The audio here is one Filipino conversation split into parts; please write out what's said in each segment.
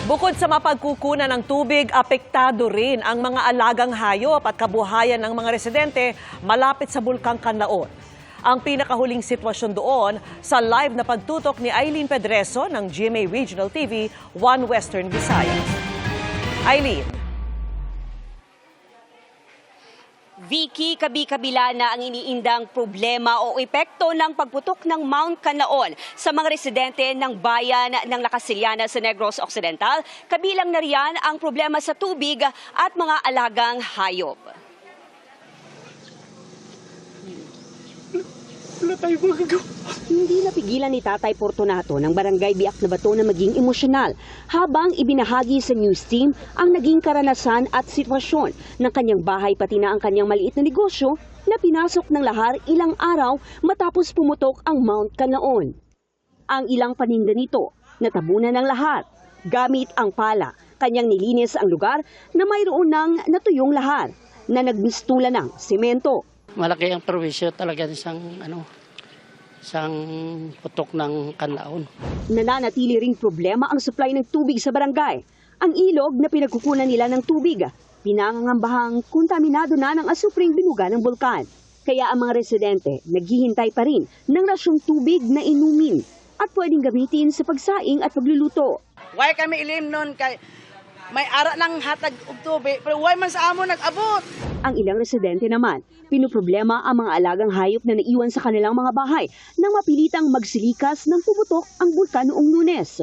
Bukod sa mapagkukunan ng tubig, apektado rin ang mga alagang hayop at kabuhayan ng mga residente malapit sa Bulkang Canlaon. Ang pinakahuling sitwasyon doon sa live na pagtutok ni Eileen Pedreso ng GMA Regional TV, One Western Visayas. Eileen. Vicky, kabi-kabila na ang iniindang problema o epekto ng pagputok ng Mount Canlaon sa mga residente ng bayan ng Lacasiliana sa Negros Occidental. Kabilang na riyan ang problema sa tubig at mga alagang hayop. Wala tayo magagawa. Hindi napigilan ni Tatay Fortunato ng Barangay Biak na Bato na maging emosyonal habang ibinahagi sa news team ang naging karanasan at sitwasyon ng kanyang bahay pati na ang kanyang maliit na negosyo na pinasok ng lahar ilang araw matapos pumutok ang Mount Canlaon. Ang ilang paninda nito natabunan ng lahat. Gamit ang pala, kanyang nilinis ang lugar na mayroon ng natuyong lahar na nagmistulan ng semento. Malaki ang perwisyo talaga isang putok ng Canlaon. Nananatili ring problema ang supply ng tubig sa barangay. Ang ilog na pinagkukunan nila ng tubig, pinangangambahang kontaminado na ng asupring binuga ng bulkan. Kaya ang mga residente naghihintay pa rin ng rasyong tubig na inumin at pwedeng gamitin sa pagsaing at pagluluto. Why kami ilim nun kay may ara ng hatag og tubig pero why man sa amo nag-abot? Ang ilang residente naman, pinuproblema ang mga alagang hayop na naiwan sa kanilang mga bahay nang mapilitang magsilikas ng pumutok ang bulkan noong Lunes.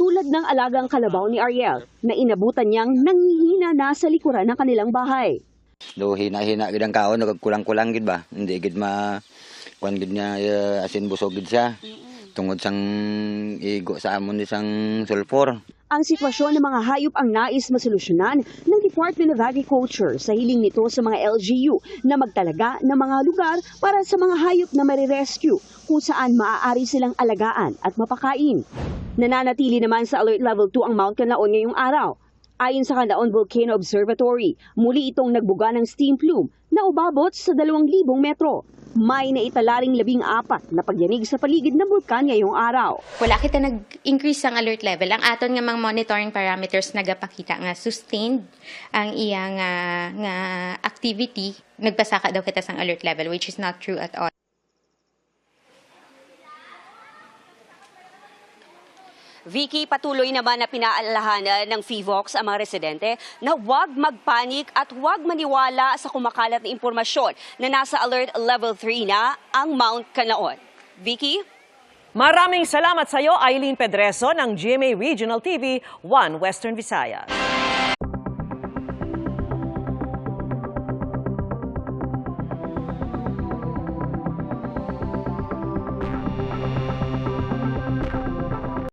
Tulad ng alagang kalabaw ni Ariel na inabutan niyang nanghihina na sa likuran ng kanilang bahay. Do hina-hina gid ang kaon nagkulang-kulang gid ba. Hindi gid kuan gid niya asin busog gid siya. Tungod sang igo sa amon isang sulfur. Ang sitwasyon ng mga hayop ang nais masolusyonan ng Department of Agriculture sa hiling nito sa mga LGU na magtalaga ng mga lugar para sa mga hayop na marirescue kung saan maaari silang alagaan at mapakain. Nananatili naman sa Alert Level 2 ang Mount Canlaon ngayong araw. Ayon sa Canlaon Volcano Observatory, muli itong nagbuga ng steam plume na umabot sa 2,000 metro. May naitalaring 14 na pagyanig sa paligid ng bulkan ngayong araw. Wala kita nag-increase ang alert level. Ang aton nga mga monitoring parameters nagapakita nga sustained ang iyang nga activity. Nagpasaka daw kita sang alert level, which is not true at all. Vicky, patuloy naman na pinaalahan ng FIVOX ang mga residente na huwag magpanik at huwag maniwala sa kumakalat na impormasyon na nasa Alert Level 3 na ang Mount Canlaon. Vicky? Maraming salamat sa iyo, Eileen Pedreso ng GMA Regional TV, One Western Visayas.